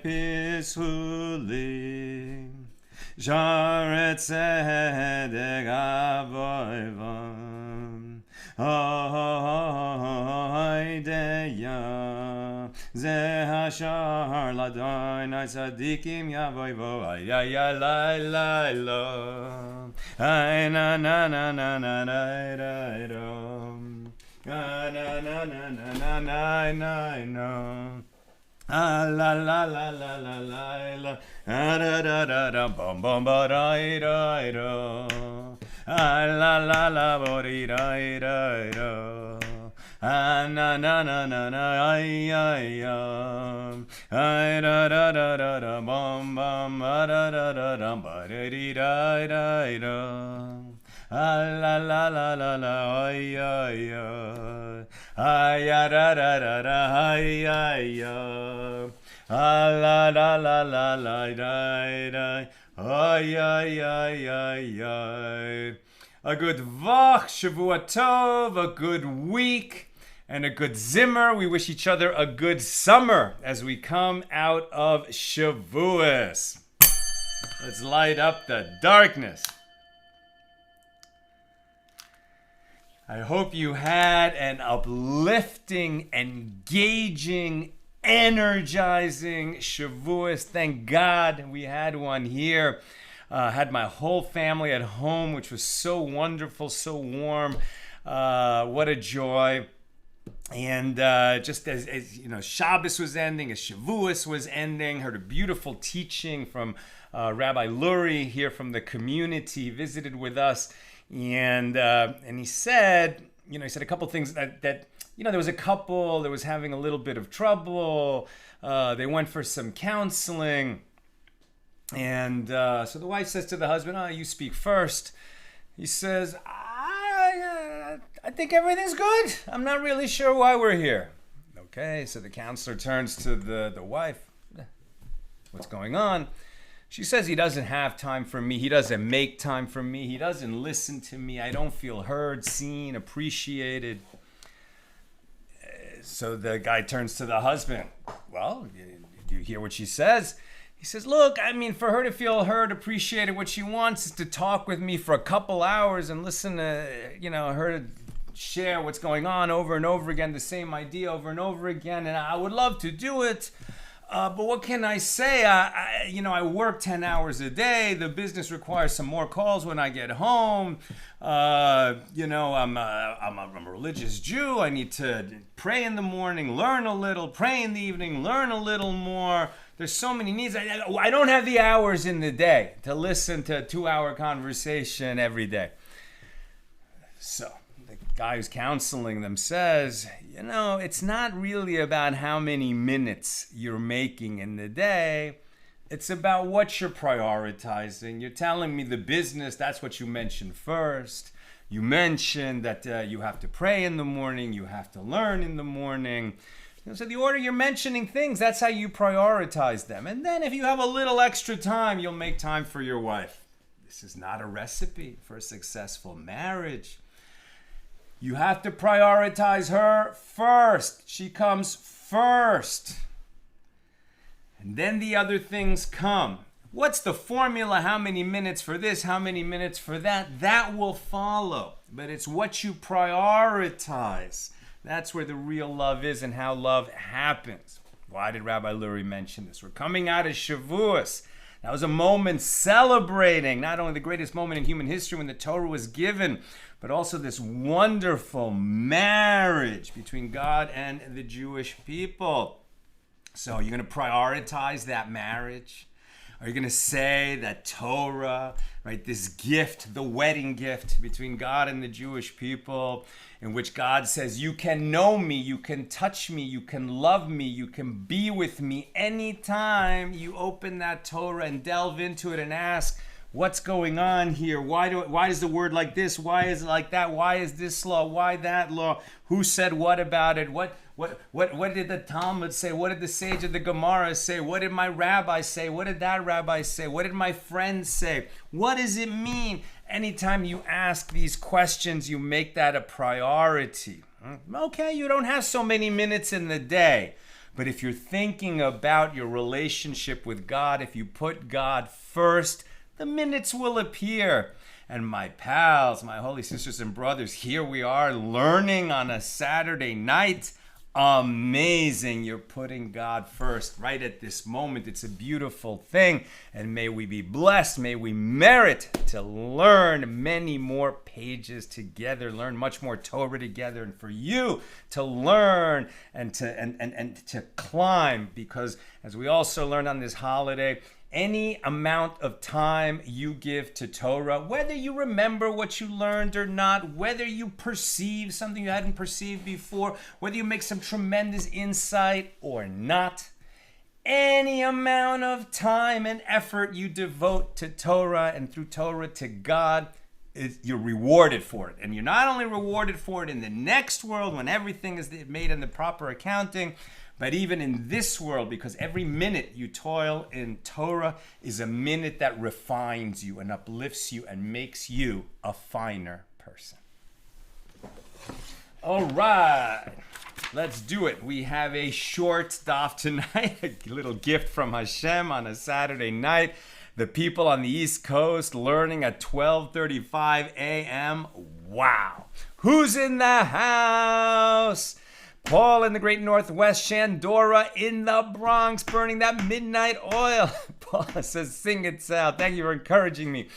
Pisuli Sharet Tzedek Avoivam Oideya Ze Hashar Ladonai Tzadikim Yavoivo Ay ay ay la la lo Ay na na na na na na na rom Na na na na na na na na no Ah la la la la la la la ah da da da da bum bum ba da da da ah la la la ba da da da ah na na na na na ay ay ay da da da da da bum bum ba da da da da ba da da da da ah la la la la la ay ay ay ay da da da da ay ay ah la la la la la da da ay ay ay ay ay. A good Vach, Shavua Tov, a good week, and a good Zimmer. We wish each other a good summer as we come out of Shavuos. Let's light up the darkness. I hope you had an uplifting, engaging, energizing Shavuos. Thank God we had one here. Had my whole family at home, which was so wonderful, so warm. What a joy. And just as you know, Shabbos was ending, as Shavuos was ending, heard a beautiful teaching from Rabbi Lurie here from the community. He visited with us. And he said, he said a couple things that there was a couple that was having a little bit of trouble. They went for some counseling. And so the wife says to the husband, you speak first. He says, I think everything's good. I'm not really sure why we're here. Okay, so the counselor turns to the wife. What's going on? She says he doesn't have time for me. He doesn't make time for me. He doesn't listen to me. I don't feel heard, seen, appreciated. So the guy turns to the husband. Well, do you hear what she says? He says, look, for her to feel heard, appreciated, what she wants is to talk with me for a couple hours and listen to, her to share what's going on over and over again, the same idea over and over again. And I would love to do it. But what can I say? I work 10 hours a day. The business requires some more calls when I get home. I'm a religious Jew. I need to pray in the morning, learn a little, pray in the evening, learn a little more. There's so many needs. I don't have the hours in the day to listen to a 2-hour conversation every day. So the guy who's counseling them says, it's not really about how many minutes you're making in the day. It's about what you're prioritizing. You're telling me the business, that's what you mentioned first. You mentioned that you have to pray in the morning, you have to learn in the morning. So the order you're mentioning things, that's how you prioritize them. And then if you have a little extra time, you'll make time for your wife. This is not a recipe for a successful marriage. You have to prioritize her first. She comes first. And then the other things come. What's the formula? How many minutes for this? How many minutes for that? That will follow. But it's what you prioritize. That's where the real love is and how love happens. Why did Rabbi Lurie mention this? We're coming out of Shavuos. That was a moment celebrating not only the greatest moment in human history when the Torah was given, but also this wonderful marriage between God and the Jewish people. So you're going to prioritize that marriage? Are you going to say that Torah, right, this gift, the wedding gift between God and the Jewish people, in which God says, you can know me, you can touch me, you can love me, you can be with me anytime you open that Torah and delve into it and ask, what's going on here? Why is the word like this? Why is it like that? Why is this law? Why that law? Who said what about it? What did the Talmud say? What did the sage of the Gemara say? What did my rabbi say? What did that rabbi say? What did my friend say? What does it mean? Anytime you ask these questions, you make that a priority. Okay, you don't have so many minutes in the day. But if you're thinking about your relationship with God, if you put God first, the minutes will appear. And my pals, my holy sisters and brothers, here we are learning on a Saturday night. Amazing. You're putting God first right at this moment. It's a beautiful thing. And may we be blessed. May we merit to learn many more pages together, learn much more Torah together, and for you to learn and to climb, because as we also learned on this holiday, any amount of time you give to Torah, whether you remember what you learned or not, whether you perceive something you hadn't perceived before, whether you make some tremendous insight or not, any amount of time and effort you devote to Torah and through Torah to God, you're rewarded for it. And you're not only rewarded for it in the next world when everything is made in the proper accounting, but even in this world, because every minute you toil in Torah is a minute that refines you and uplifts you and makes you a finer person. All right, let's do it. We have a short daf tonight, a little gift from Hashem on a Saturday night. The people on the East Coast learning at 12:35 a.m. Wow. Who's in the house? Paul in the Great Northwest, Shandora in the Bronx, burning that midnight oil. Paul says, sing it, Sal. Thank you for encouraging me.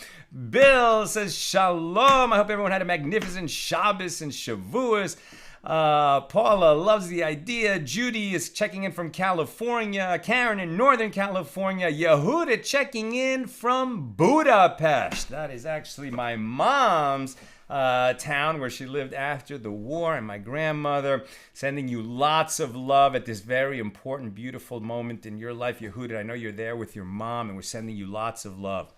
Bill says, shalom. I hope everyone had a magnificent Shabbos and Shavuos. Paula loves the idea. Judy is checking in from California. Karen in Northern California. Yehuda checking in from Budapest. That is actually my mom's town where she lived after the war, and my grandmother, sending you lots of love at this very important, beautiful moment in your life, Yehuda. I know you're there with your mom, and we're sending you lots of love.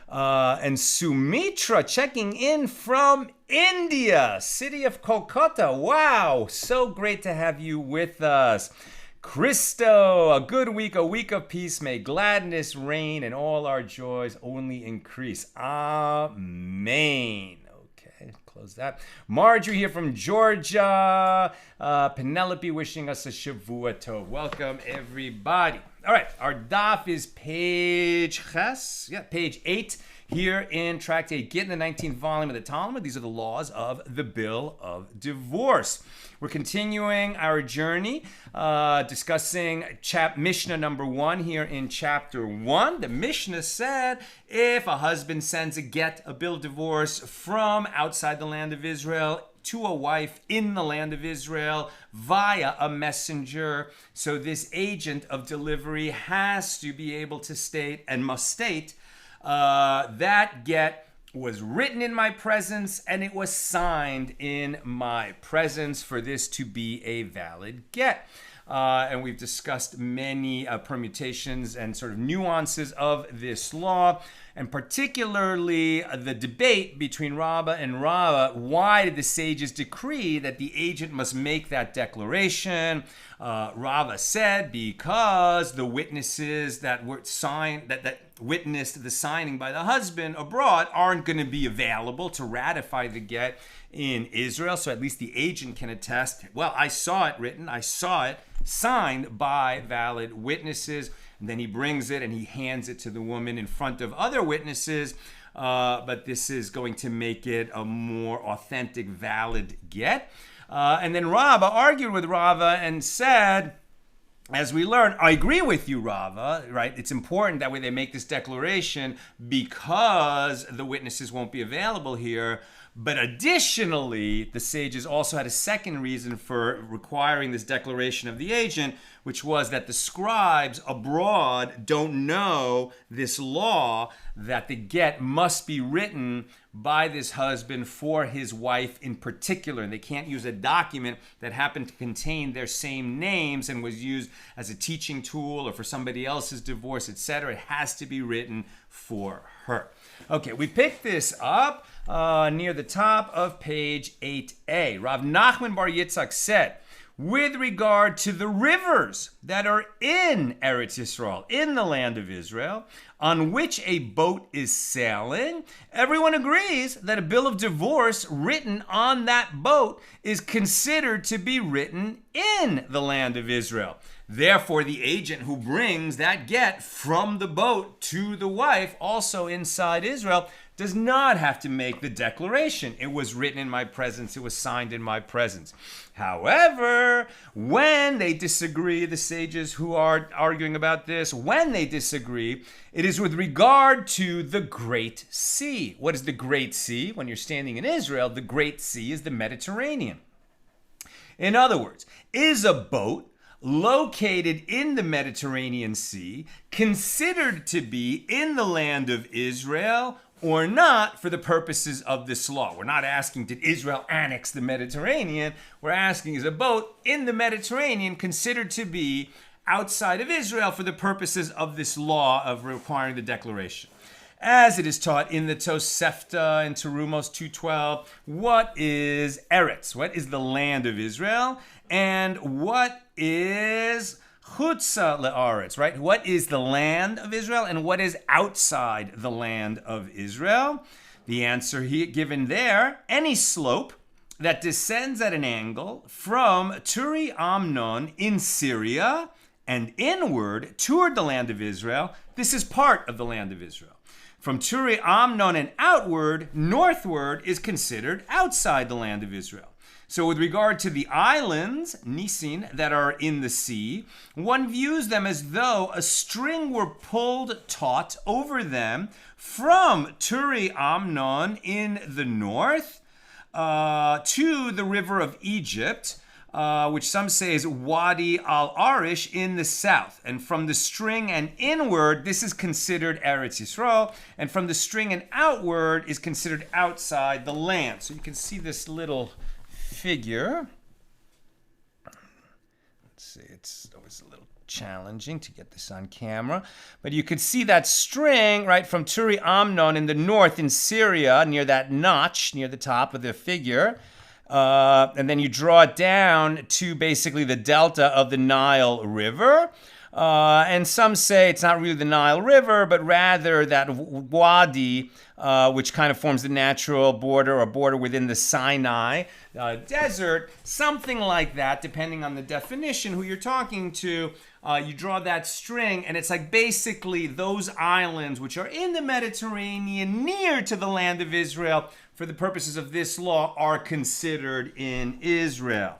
And Sumitra checking in from India, city of Kolkata. Wow, so great to have you with us. Christo, a good week, a week of peace. May gladness reign and all our joys only increase. Amen. Close that. Marjorie here from Georgia. Penelope wishing us a Shavua Tov. Welcome, everybody. All right, our daf is page 8 here in Tractate Gittin, the 19th volume of the Talmud. These are the laws of the Bill of Divorce. We're continuing our journey, discussing Mishnah number 1 here in chapter 1. The Mishnah said, if a husband sends a bill of divorce from outside the land of Israel to a wife in the land of Israel via a messenger, so this agent of delivery has to be able to state and must state that get was written in my presence and it was signed in my presence for this to be a valid get. And we've discussed many permutations and sort of nuances of this law, and particularly the debate between Rabbah and Rava. Why did the sages decree that the agent must make that declaration? Rava said because the witnesses that were signed, that witnessed the signing by the husband abroad aren't going to be available to ratify the get in Israel. So at least the agent can attest, well, I saw it written, I saw it signed by valid witnesses. And then he brings it and he hands it to the woman in front of other witnesses. But this is going to make it a more authentic, valid get. And then Rava argued with Rava and said, as we learn, I agree with you, Rava, right? It's important that way they make this declaration because the witnesses won't be available here. But additionally, the sages also had a second reason for requiring this declaration of the agent, which was that the scribes abroad don't know this law that the get must be written by this husband for his wife in particular. And they can't use a document that happened to contain their same names and was used as a teaching tool or for somebody else's divorce, etc. It has to be written for her. Okay, we picked this up near the top of page 8a. Rav Nachman Bar Yitzchak said, with regard to the rivers that are in Eretz Yisrael, in the land of Israel, on which a boat is sailing, everyone agrees that a bill of divorce written on that boat is considered to be written in the land of Israel. Therefore, the agent who brings that get from the boat to the wife, also inside Israel, does not have to make the declaration. It was written in my presence. It was signed in my presence. However, when they disagree, the sages who are arguing about this, when they disagree, it is with regard to the Great Sea. What is the Great Sea? When you're standing in Israel, the Great Sea is the Mediterranean. In other words, is a boat located in the Mediterranean Sea considered to be in the land of Israel or not for the purposes of this law? We're not asking, did Israel annex the Mediterranean? We're asking, is a boat in the Mediterranean considered to be outside of Israel for the purposes of this law of requiring the declaration? As it is taught in the Tosefta in Terumos 2:12, what is Eretz? What is the land of Israel? And what is Chutza le'aretz, right? What is the land of Israel and what is outside the land of Israel? The answer given there, any slope that descends at an angle from Turi Amnon in Syria and inward toward the land of Israel, this is part of the land of Israel. From Turi Amnon and outward, northward, is considered outside the land of Israel. So with regard to the islands, Nisin, that are in the sea, one views them as though a string were pulled taut over them from Turi Amnon in the north to the river of Egypt, which some say is Wadi al-Arish in the south. And from the string and inward, this is considered Eretz Yisrael. And from the string and outward is considered outside the land. So you can see this little figure. Let's see, it's always a little challenging to get this on camera. But you could see that string, right, from Turi Amnon in the north in Syria, near that notch, near the top of the figure. And then you draw it down to basically the delta of the Nile River. And some say it's not really the Nile River, but rather that wadi, which kind of forms the natural border or border within the Sinai desert, something like that, depending on the definition, who you're talking to. You draw that string, and it's like basically those islands which are in the Mediterranean near to the land of Israel, for the purposes of this law, are considered in Israel.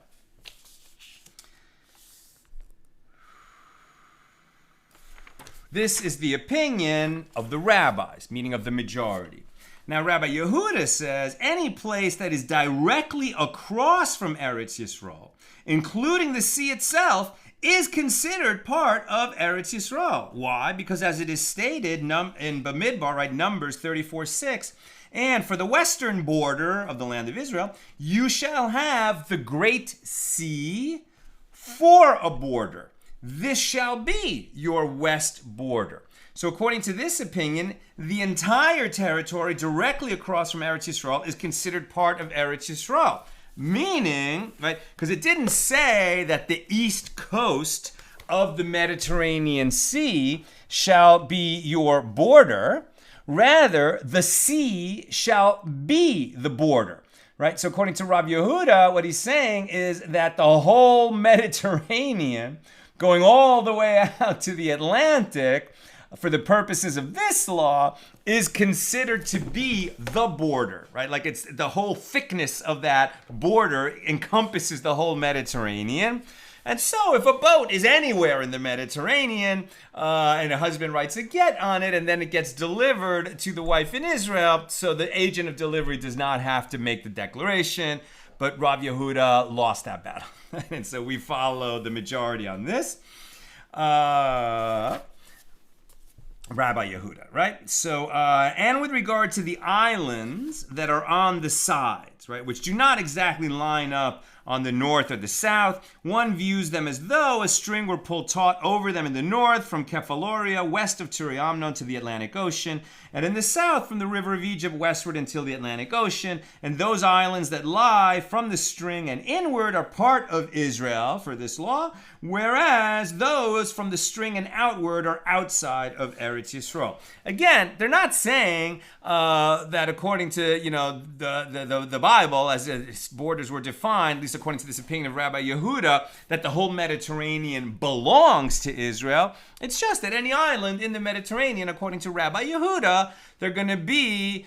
This is the opinion of the rabbis, meaning of the majority. Now, Rabbi Yehuda says any place that is directly across from Eretz Yisrael, including the sea itself, is considered part of Eretz Yisrael. Why? Because as it is stated in Bamidbar, right, Numbers 34:6, and for the western border of the land of Israel, you shall have the great sea for a border. This shall be your west border. So according to this opinion, the entire territory directly across from Eretz Yisrael is considered part of Eretz Yisrael. Meaning, right, because it didn't say that the east coast of the Mediterranean Sea shall be your border. Rather, the sea shall be the border. Right? So according to Rabbi Yehuda, what he's saying is that the whole Mediterranean, going all the way out to the Atlantic, for the purposes of this law, is considered to be the border, right? Like it's the whole thickness of that border encompasses the whole Mediterranean. And so if a boat is anywhere in the Mediterranean and a husband writes a get on it and then it gets delivered to the wife in Israel, so the agent of delivery does not have to make the declaration, but Rav Yehuda lost that battle. And so we follow the majority on this. Rabbi Yehuda, right? So, and with regard to the islands that are on the sides, right, which do not exactly line up on the north or the south, one views them as though a string were pulled taut over them in the north from Kephaloria, west of Turi Amnon to the Atlantic Ocean, and in the south from the river of Egypt westward until the Atlantic Ocean. And those islands that lie from the string and inward are part of Israel for this law, whereas those from the string and outward are outside of Eretz Yisrael. Again, they're not saying that according to the Bible, as its borders were defined, at least least according to this opinion of Rabbi Yehuda, that the whole Mediterranean belongs to Israel. It's just that any island in the Mediterranean, according to Rabbi Yehuda, they're going to be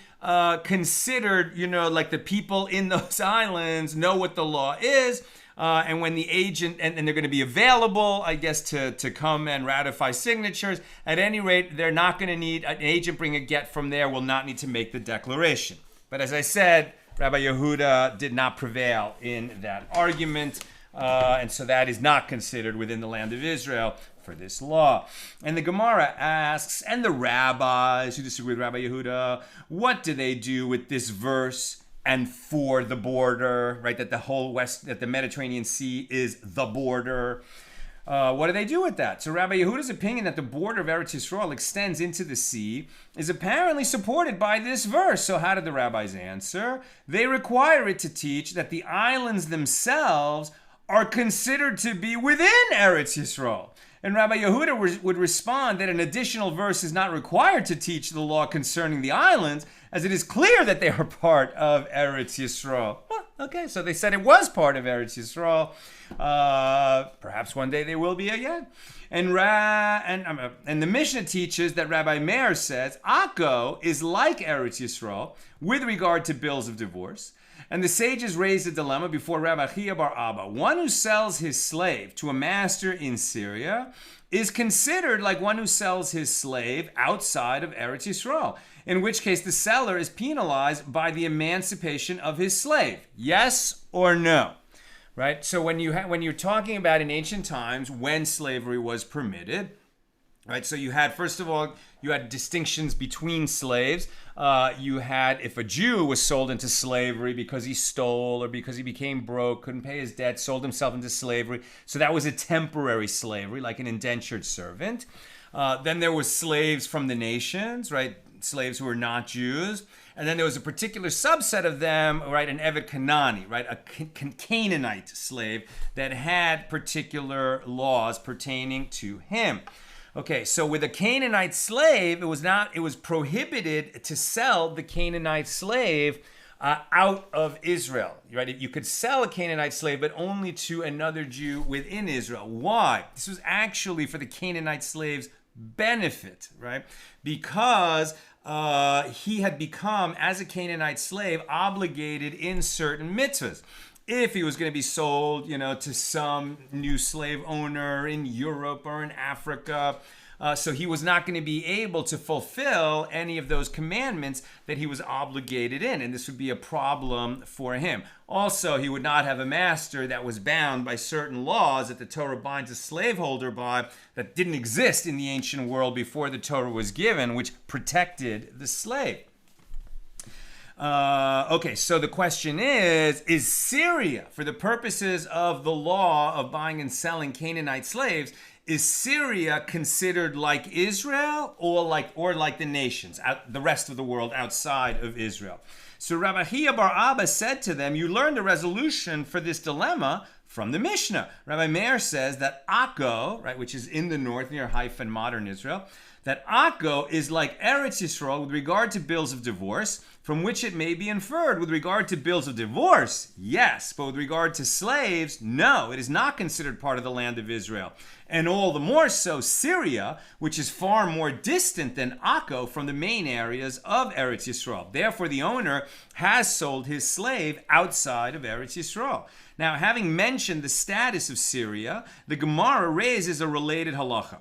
considered, like the people in those islands know what the law is. And when the agent, and they're going to be available, I guess, to come and ratify signatures. At any rate, they're not going to need, an agent bring a get from there will not need to make the declaration. But as I said, Rabbi Yehuda did not prevail in that argument. And so that is not considered within the land of Israel for this law. And the Gemara asks, and the rabbis who disagree with Rabbi Yehuda, what do they do with this verse? And for the border, right, that the Mediterranean Sea is the border. What do they do with that? So Rabbi Yehuda's opinion that the border of Eretz Yisrael extends into the sea is apparently supported by this verse. So how did the rabbis answer? They require it to teach that the islands themselves are considered to be within Eretz Yisrael. And Rabbi Yehuda would respond that an additional verse is not required to teach the law concerning the islands, as it is clear that they are part of Eretz Yisrael. Well, okay, so they said it was part of Eretz Yisrael. Perhaps one day they will be again. And the Mishnah teaches that Rabbi Meir says, Akko is like Eretz Yisrael with regard to bills of divorce. And the sages raised a dilemma before Rabbi Chia bar Abba. One who sells his slave to a master in Syria is considered like one who sells his slave outside of Eretz Yisrael, in which case the seller is penalized by the emancipation of his slave. Yes or no? Right? So when you're talking about in ancient times when slavery was permitted, right? So you had, first of all, you had distinctions between slaves. You had, if a Jew was sold into slavery because he stole or because he became broke, couldn't pay his debt, sold himself into slavery. So that was a temporary slavery, like an indentured servant. Then there was slaves from the nations, right? Slaves who were not Jews. And then there was a particular subset of them, right? An Evet Kanani, right? A Canaanite slave that had particular laws pertaining to him. Okay, so with a Canaanite slave, it was prohibited to sell the Canaanite slave out of Israel, right? You could sell a Canaanite slave, but only to another Jew within Israel. Why? This was actually for the Canaanite slave's benefit, right? Because he had become, as a Canaanite slave, obligated in certain mitzvahs. If he was going to be sold, to some new slave owner in Europe or in Africa, so he was not going to be able to fulfill any of those commandments that he was obligated in, and this would be a problem for him. Also, he would not have a master that was bound by certain laws that the Torah binds a slaveholder by that didn't exist in the ancient world before the Torah was given, which protected the slave. Okay, so the question is Syria, for the purposes of the law of buying and selling Canaanite slaves, is Syria considered like Israel or like the nations, the rest of the world outside of Israel? So Rabbi Chia bar Abba said to them, you learned a resolution for this dilemma from the Mishnah. Rabbi Meir says that Akko, right, which is in the north near Haifa in modern Israel, that Akko is like Eretz Yisrael with regard to bills of divorce, from which it may be inferred with regard to bills of divorce, yes, but with regard to slaves, no, it is not considered part of the land of Israel. And all the more so Syria, which is far more distant than Akko from the main areas of Eretz Yisrael. Therefore, the owner has sold his slave outside of Eretz Yisrael. Now, having mentioned the status of Syria, the Gemara raises a related halacha.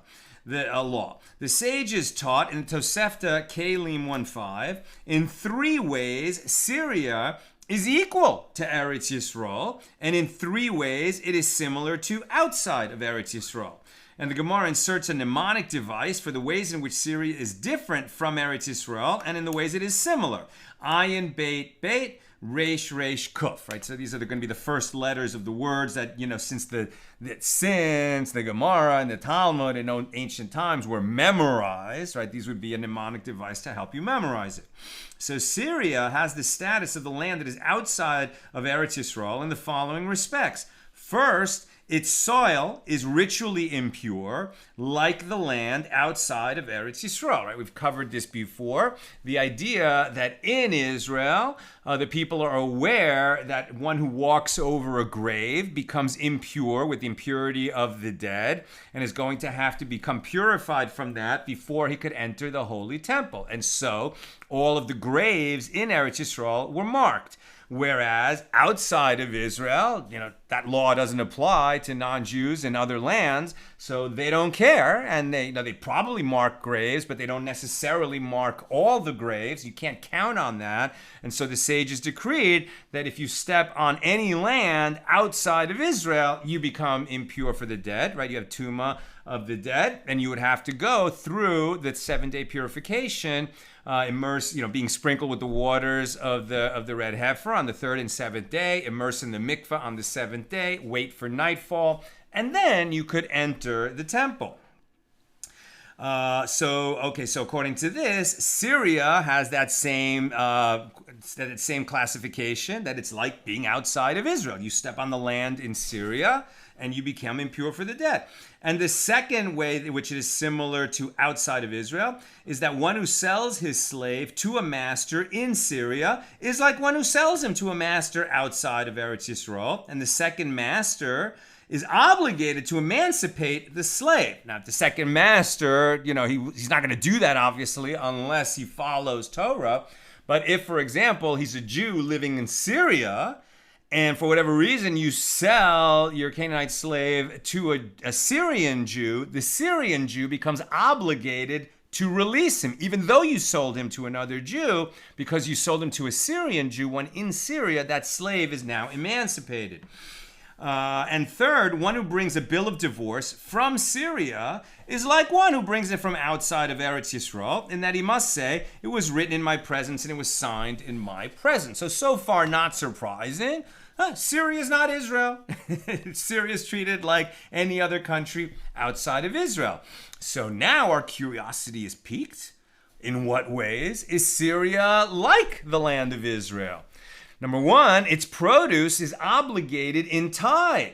A law. The sages taught in Tosefta Kelim 1.5, in 3 ways Syria is equal to Eretz Yisrael, and in 3 ways it is similar to outside of Eretz Yisrael. And the Gemara inserts a mnemonic device for the ways in which Syria is different from Eretz Yisrael, and in the ways it is similar. Ayin, Beit, Beit, Resh, Resh, Kuf, right? So these are going to be the first letters of the words that, since the Gemara and the Talmud in ancient times were memorized, right? These would be a mnemonic device to help you memorize it. So Syria has the status of the land that is outside of Eretz Yisrael in the following respects. First, its soil is ritually impure, like the land outside of Eretz Yisrael, right? We've covered this before. The idea that in Israel, the people are aware that one who walks over a grave becomes impure with the impurity of the dead and is going to have to become purified from that before he could enter the holy temple. And so all of the graves in Eretz Yisrael were marked. Whereas outside of Israel, that law doesn't apply to non-Jews in other lands, so they don't care, and they probably mark graves, but they don't necessarily mark all the graves. You can't count on that, and so the sages decreed that if you step on any land outside of Israel, you become impure for the dead, right? You have tuma of the dead, and you would have to go through the 7-day purification, immerse, being sprinkled with the waters of the red heifer on the 3rd and 7th day, immerse in the mikveh on the 7th day, wait for nightfall, and then you could enter the temple. So according to this, Syria has that same classification, that it's like being outside of Israel. You step on the land in Syria and you become impure for the dead. And the second way in which it is similar to outside of Israel is that one who sells his slave to a master in Syria is like one who sells him to a master outside of Eretz Yisrael. And the second master is obligated to emancipate the slave. Now, if the second master, he's not going to do that, obviously, unless he follows Torah. But if, for example, he's a Jew living in Syria, and for whatever reason you sell your Canaanite slave to a Syrian Jew, the Syrian Jew becomes obligated to release him, even though you sold him to another Jew, because you sold him to a Syrian Jew, when in Syria that slave is now emancipated. And third, one who brings a bill of divorce from Syria is like one who brings it from outside of Eretz Yisrael, in that he must say, it was written in my presence and it was signed in my presence. So far, not surprising. Syria is not Israel. Syria is treated like any other country outside of Israel. So now our curiosity is piqued. In what ways is Syria like the land of Israel? Number one, its produce is obligated in tithe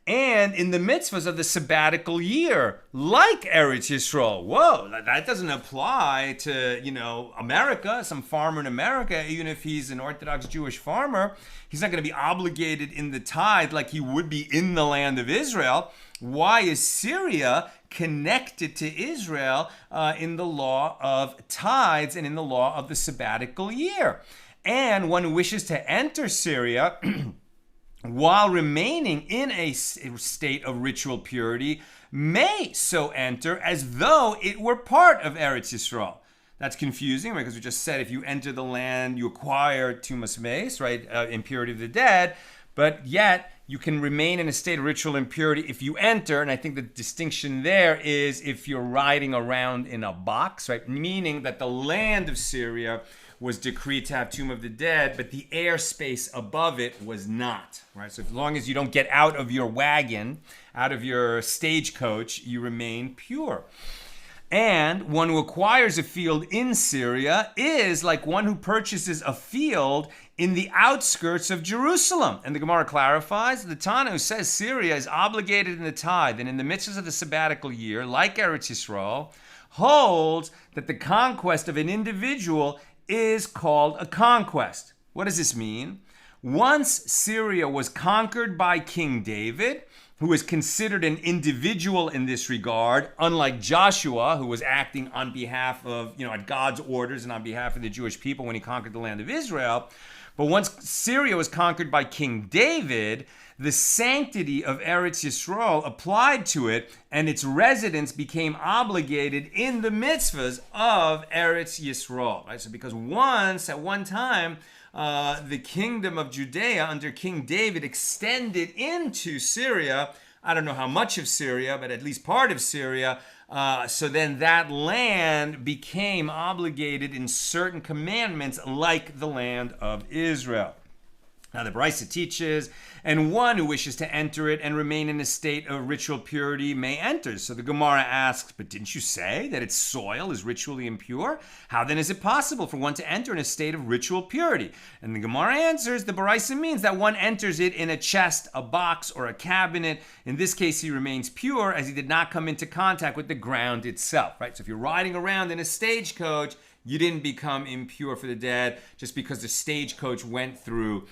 and in the mitzvahs of the sabbatical year, like Eretz Yisrael. Whoa, that doesn't apply to, America, some farmer in America. Even if he's an Orthodox Jewish farmer, he's not going to be obligated in the tithe like he would be in the land of Israel. Why is Syria connected to Israel in the law of tithes and in the law of the sabbatical year? And one who wishes to enter Syria while remaining in a state of ritual purity may so enter as though it were part of Eretz Yisrael. That's confusing, right? Because we just said if you enter the land, you acquire tumas meis, right? Impurity of the dead. But yet, you can remain in a state of ritual impurity if you enter. And I think the distinction there is if you're riding around in a box, right? Meaning that the land of Syria was decreed to have tomb of the dead, but the airspace above it was not, right? So as long as you don't get out of your wagon, out of your stagecoach, you remain pure. And one who acquires a field in Syria is like one who purchases a field in the outskirts of Jerusalem. And the Gemara clarifies, the Tana who says Syria is obligated in the tithe and in the midst of the sabbatical year, like Eretz Yisrael, holds that the conquest of an individual is called a conquest. What does this mean? Once Syria was conquered by King David, who is considered an individual in this regard, unlike Joshua, who was acting on behalf of, at God's orders and on behalf of the Jewish people when he conquered the land of Israel. But once Syria was conquered by King David, the sanctity of Eretz Yisrael applied to it, and its residents became obligated in the mitzvahs of Eretz Yisrael. Right? So because once, at one time, the kingdom of Judea under King David extended into Syria. I don't know how much of Syria, but at least part of Syria. So then that land became obligated in certain commandments like the land of Israel. Now the Brisa teaches, and one who wishes to enter it and remain in a state of ritual purity may enter. So the Gemara asks, but didn't you say that its soil is ritually impure? How then is it possible for one to enter in a state of ritual purity? And the Gemara answers, the Brisa means that one enters it in a chest, a box, or a cabinet. In this case, he remains pure as he did not come into contact with the ground itself, right? So if you're riding around in a stagecoach, you didn't become impure for the dead just because the stagecoach went through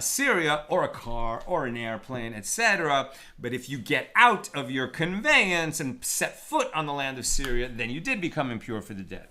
Syria, or a car, or an airplane, etc. But if you get out of your conveyance and set foot on the land of Syria, then you did become impure for the dead.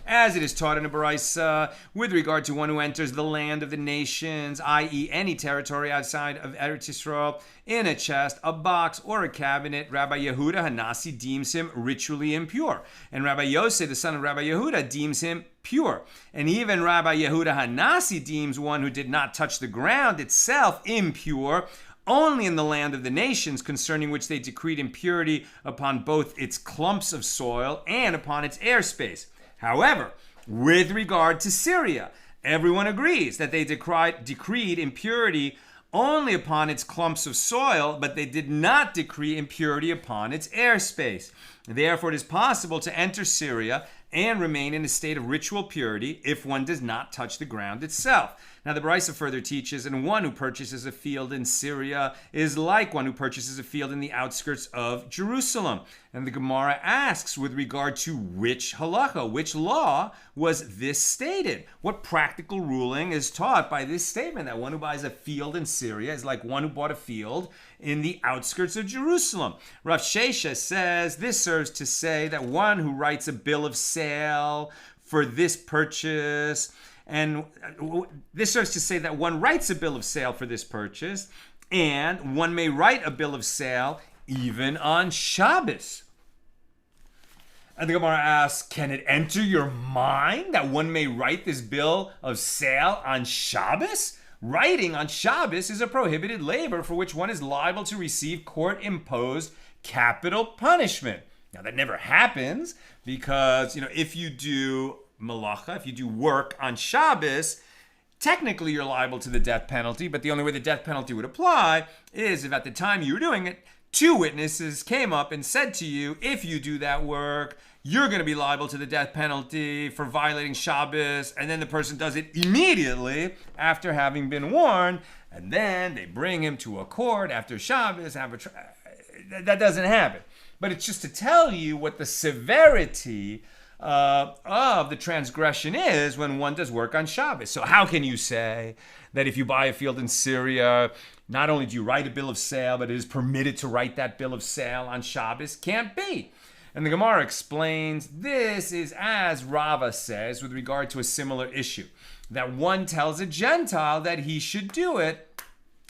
As it is taught in a Baraisa, with regard to one who enters the land of the nations, i.e. any territory outside of Eretz Yisrael, in a chest, a box, or a cabinet, Rabbi Yehuda Hanasi deems him ritually impure. And Rabbi Yosef, the son of Rabbi Yehuda, deems him pure. And even Rabbi Yehuda Hanasi deems one who did not touch the ground itself impure, only in the land of the nations, concerning which they decreed impurity upon both its clumps of soil and upon its airspace. However, with regard to Syria, everyone agrees that they decreed impurity only upon its clumps of soil, but they did not decree impurity upon its airspace. Therefore, it is possible to enter Syria and remain in a state of ritual purity if one does not touch the ground itself. Now, the Brisa further teaches, and one who purchases a field in Syria is like one who purchases a field in the outskirts of Jerusalem. And the Gemara asks, with regard to which halacha, which law was this stated? What practical ruling is taught by this statement that one who buys a field in Syria is like one who bought a field in the outskirts of Jerusalem? Rav Shesha says this serves to say that one who writes a bill of sale for this purchase, and this serves to say that one writes a bill of sale for this purchase, and one may write a bill of sale even on Shabbos. And the Gemara asks, can it enter your mind that one may write this bill of sale on Shabbos? Writing on Shabbos is a prohibited labor for which one is liable to receive court-imposed capital punishment. Now, that never happens because, if you do malacha, if you do work on Shabbos, technically you're liable to the death penalty, but the only way the death penalty would apply is if at the time you were doing it, two witnesses came up and said to you, if you do that work, you're going to be liable to the death penalty for violating Shabbos, and then the person does it immediately after having been warned, and then they bring him to a court after Shabbos. That doesn't happen. But it's just to tell you what the severity of the transgression is when one does work on Shabbos. So how can you say that if you buy a field in Syria, not only do you write a bill of sale, but it is permitted to write that bill of sale on Shabbos? Can't be. And the Gemara explains this is as Rava says with regard to a similar issue, that one tells a Gentile that he should do it,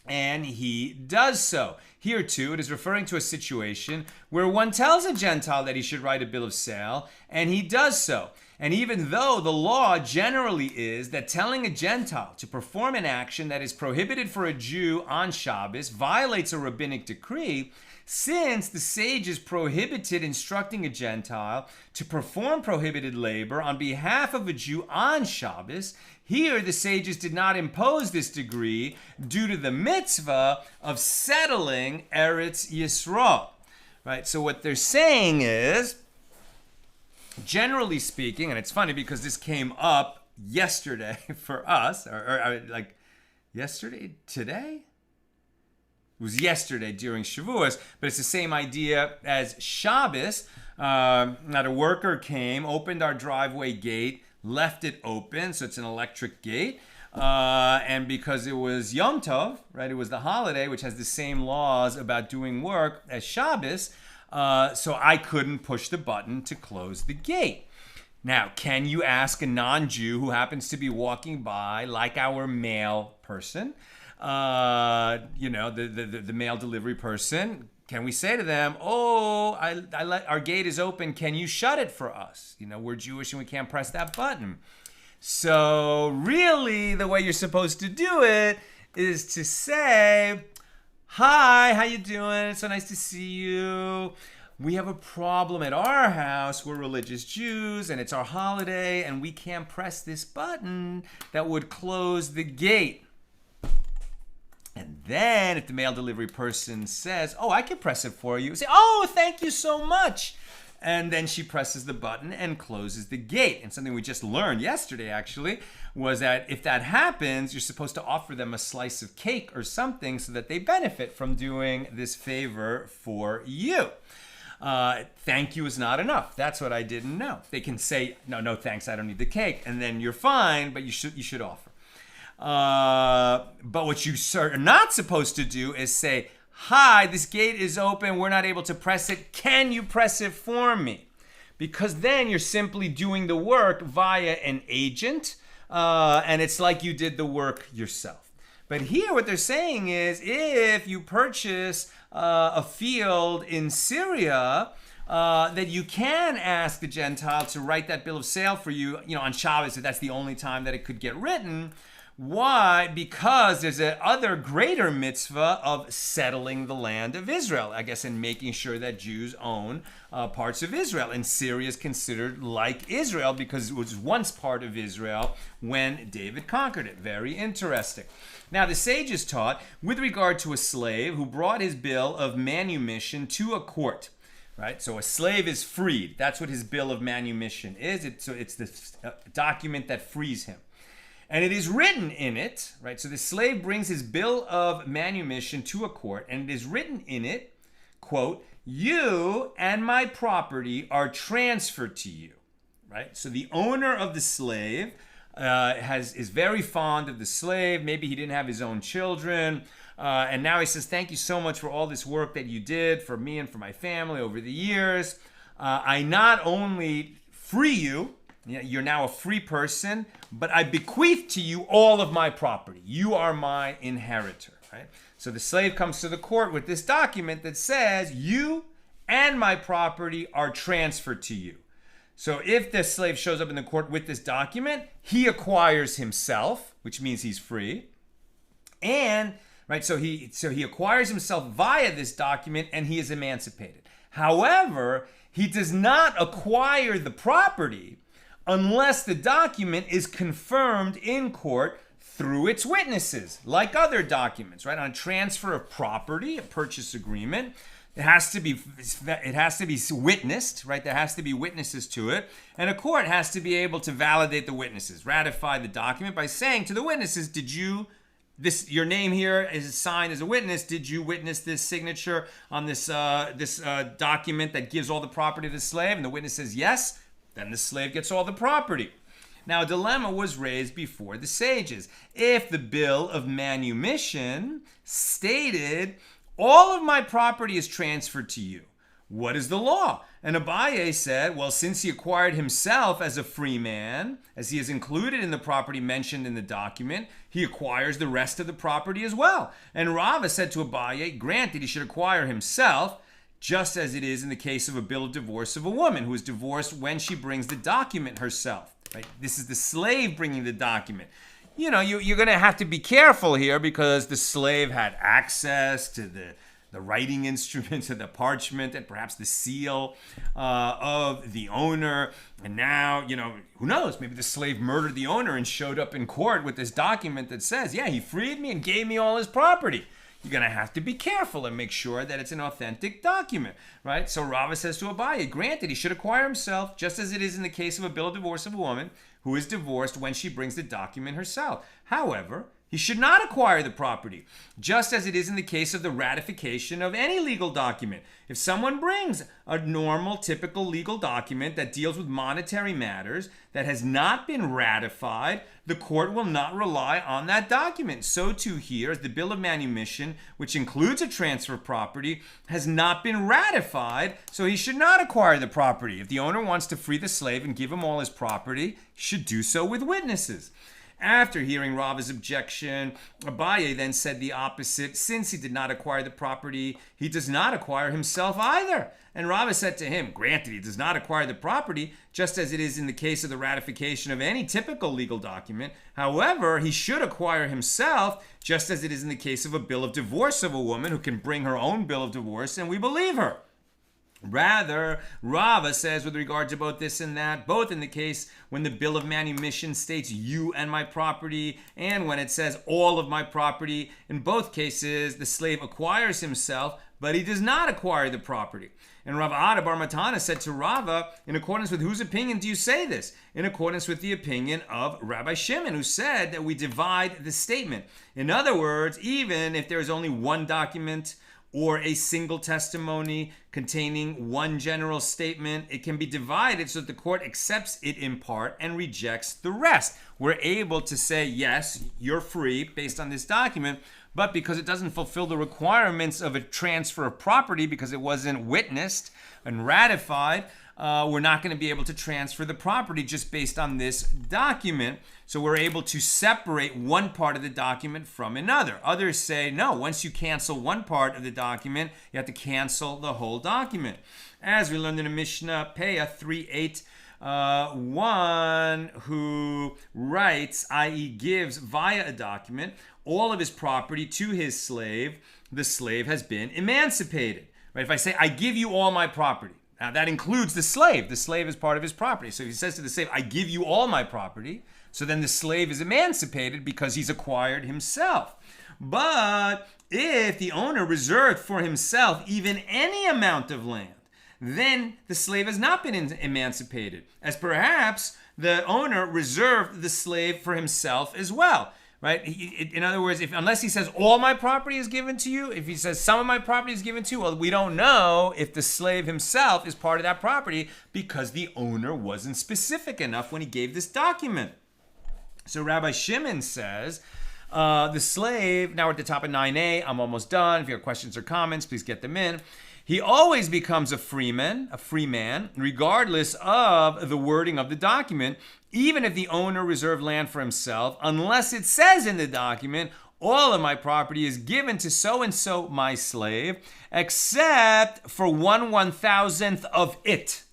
and he does so. Here, too, it is referring to a situation where one tells a Gentile that he should write a bill of sale, and he does so. And even though the law generally is that telling a Gentile to perform an action that is prohibited for a Jew on Shabbos violates a rabbinic decree, since the sages prohibited instructing a Gentile to perform prohibited labor on behalf of a Jew on Shabbos, here the sages did not impose this decree due to the mitzvah of settling Eretz Yisrael. Right? So what they're saying is, generally speaking, and it's funny because this came up yesterday for us, or like yesterday, today? It was yesterday during Shavuos, but it's the same idea as Shabbos. That a worker came, opened our driveway gate, left it open, so it's an electric gate. And because it was Yom Tov, right, it was the holiday, which has the same laws about doing work as Shabbos, so I couldn't push the button to close the gate. Now, can you ask a non-Jew who happens to be walking by, like our mail person, the mail delivery person, can we say to them, our gate is open, can you shut it for us? We're Jewish and we can't press that button. So really, the way you're supposed to do it is to say, hi, how you doing? It's so nice to see you. We have a problem at our house. We're religious Jews and it's our holiday and we can't press this button that would close the gate. then if the mail delivery person says, oh, I can press it for you, say, oh, thank you so much. And then she presses the button and closes the gate. And something we just learned yesterday, actually, was that if that happens, you're supposed to offer them a slice of cake or something so that they benefit from doing this favor for you. Thank you is not enough. That's what I didn't know. They can say, no, thanks, I don't need the cake. And then you're fine, but you should offer. But what you are not supposed to do is say, hi, this gate is open, we're not able to press it, can you press it for me? Because then you're simply doing the work via an agent, and it's like you did the work yourself. But here what they're saying is, if you purchase a field in Syria, that you can ask the Gentile to write that bill of sale for you, on Shabbos, if that's the only time that it could get written. Why? Because there's a other greater mitzvah of settling the land of Israel, I guess, and making sure that Jews own parts of Israel. And Syria is considered like Israel because it was once part of Israel when David conquered it. Very interesting. Now, the sages taught with regard to a slave who brought his bill of manumission to a court. Right? So a slave is freed. That's what his bill of manumission is. It's the document that frees him. And it is written in it, right? So the slave brings his bill of manumission to a court, and it is written in it, quote, you and my property are transferred to you, right? So the owner of the slave is very fond of the slave. Maybe he didn't have his own children. And now he says, thank you so much for all this work that you did for me and for my family over the years. I not only free you, you're now a free person, but I bequeath to you all of my property. You are my inheritor, right? So the slave comes to the court with this document that says, you and my property are transferred to you. So if the slave shows up in the court with this document, he acquires himself, which means he's free. And, right, so he acquires himself via this document and he is emancipated. However, he does not acquire the property unless the document is confirmed in court through its witnesses, like other documents, right? On a transfer of property, a purchase agreement, it has to be witnessed, right? There has to be witnesses to it, and a court has to be able to validate the witnesses, ratify the document by saying to the witnesses, your name here is signed as a witness. Did you witness this signature on this document that gives all the property to the slave? And the witness says yes. Then the slave gets all the property. Now, a dilemma was raised before the sages. If the bill of manumission stated, all of my property is transferred to you, what is the law? And Abaye said, well, since he acquired himself as a free man, as he is included in the property mentioned in the document, he acquires the rest of the property as well. And Rava said to Abaye, granted, he should acquire himself, just as it is in the case of a bill of divorce of a woman who is divorced when she brings the document herself. Right? This is the slave bringing the document. You're going to have to be careful here because the slave had access to the writing instruments and the parchment and perhaps the seal of the owner. And now, who knows? Maybe the slave murdered the owner and showed up in court with this document that says, yeah, he freed me and gave me all his property. You're going to have to be careful and make sure that it's an authentic document, right? So Rava says to Abaye, granted, he should acquire himself, just as it is in the case of a bill of divorce of a woman who is divorced when she brings the document herself. However, he should not acquire the property, just as it is in the case of the ratification of any legal document. If someone brings a normal, typical legal document that deals with monetary matters that has not been ratified, the court will not rely on that document. So too here, as the bill of manumission, which includes a transfer of property, has not been ratified, so he should not acquire the property. If the owner wants to free the slave and give him all his property, he should do so with witnesses. After hearing Rava's objection, Abaye then said the opposite. Since he did not acquire the property, he does not acquire himself either. And Rava said to him, granted, he does not acquire the property, just as it is in the case of the ratification of any typical legal document. However, he should acquire himself, just as it is in the case of a bill of divorce of a woman who can bring her own bill of divorce, and we believe her. Rather, Rava says with regard to both this and that, both in the case when the bill of manumission states you and my property, and when it says all of my property, in both cases the slave acquires himself, but he does not acquire the property. And Rav Ada bar Matana said to Rava, in accordance with whose opinion do you say this? In accordance with the opinion of Rabbi Shimon, who said that we divide the statement. In other words, even if there is only one document or a single testimony containing one general statement, it can be divided so that the court accepts it in part and rejects the rest. We're able to say, yes, you're free based on this document, but because it doesn't fulfill the requirements of a transfer of property, because it wasn't witnessed and ratified, we're not going to be able to transfer the property just based on this document. So we're able to separate one part of the document from another. Others say, no, once you cancel one part of the document, you have to cancel the whole document. As we learned in the Mishna, Peah 3:8, one who writes, i.e. gives via a document, all of his property to his slave, the slave has been emancipated. Right? If I say, I give you all my property, now that includes the slave. The slave is part of his property. So if he says to the slave, I give you all my property, so then the slave is emancipated because he's acquired himself. But if the owner reserved for himself even any amount of land, then the slave has not been emancipated, as perhaps the owner reserved the slave for himself as well. Right? In other words, unless he says all my property is given to you, if he says some of my property is given to you, well, we don't know if the slave himself is part of that property because the owner wasn't specific enough when he gave this document. So Rabbi Shimon says, the slave, now we're at the top of 9a, I'm almost done. If you have questions or comments, please get them in. He always becomes a free man, regardless of the wording of the document, even if the owner reserved land for himself, unless it says in the document, all of my property is given to so-and-so my slave, except for 1/1000th of it.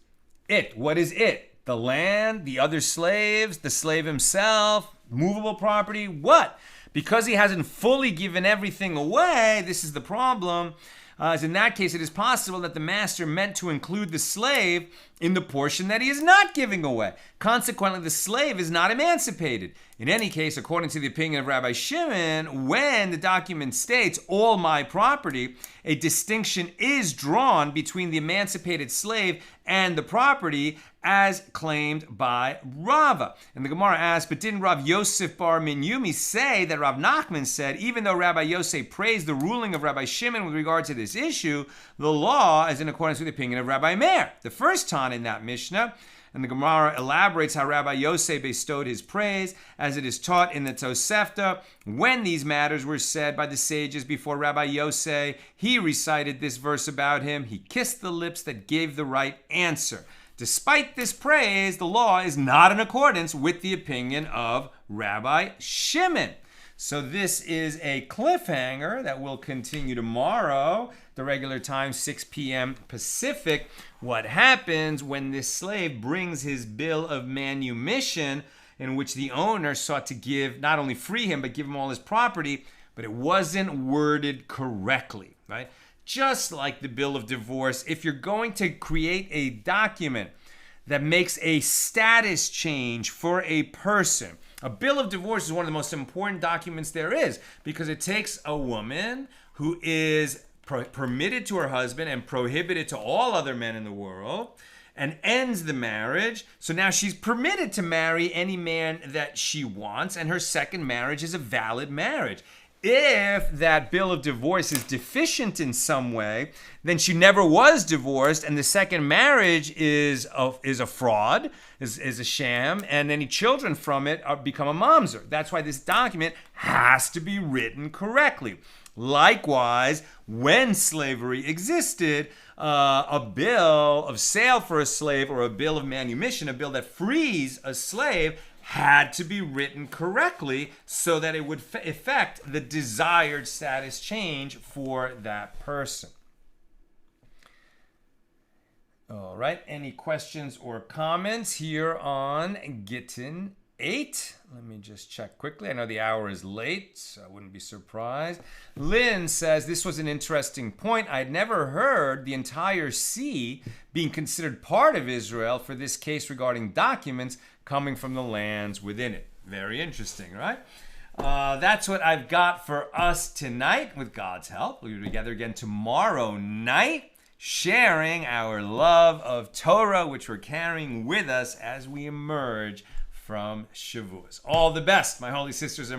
It, what is it? The land, the other slaves, the slave himself, movable property, what? Because he hasn't fully given everything away, this is the problem. As in that case, it is possible that the master meant to include the slave in the portion that he is not giving away. Consequently, the slave is not emancipated. In any case, according to the opinion of Rabbi Shimon, when the document states all my property, a distinction is drawn between the emancipated slave and the property as claimed by Rava. And the Gemara asks, but didn't Rav Yosef bar Minyumi say that Rav Nachman said, even though Rabbi Yosef praised the ruling of Rabbi Shimon with regard to this issue, the law is in accordance with the opinion of Rabbi Meir, the first Tan in that Mishnah. And the Gemara elaborates how Rabbi Yosef bestowed his praise, as it is taught in the Tosefta. When these matters were said by the sages before Rabbi Yosef, he recited this verse about him. He kissed the lips that gave the right answer. Despite this praise, the law is not in accordance with the opinion of Rabbi Shimon. So this is a cliffhanger that will continue tomorrow, the regular time, 6 p.m. Pacific. What happens when this slave brings his bill of manumission, in which the owner sought to give, not only free him, but give him all his property, but it wasn't worded correctly, right? Just like the bill of divorce, if you're going to create a document that makes a status change for a person, a bill of divorce is one of the most important documents there is, because it takes a woman who is permitted to her husband and prohibited to all other men in the world, and ends the marriage. So now she's permitted to marry any man that she wants, and her second marriage is a valid marriage. If that bill of divorce is deficient in some way, then she never was divorced, and the second marriage is a fraud, is a sham, and any children from it become a mamzer. That's why this document has to be written correctly. Likewise, when slavery existed, a bill of sale for a slave or a bill of manumission, a bill that frees a slave, had to be written correctly so that it would effect the desired status change for that person. All right, any questions or comments here on Gittin 8. Let me just check quickly. I know the hour is late, so I wouldn't be surprised. Lynn says, this was an interesting point. I'd never heard the entire sea being considered part of Israel for this case regarding documents coming from the lands within it. Very interesting, right? That's what I've got for us tonight with God's help. We'll be together again tomorrow night, sharing our love of Torah, which we're carrying with us as we emerge from Shavuos. All the best, my holy sisters and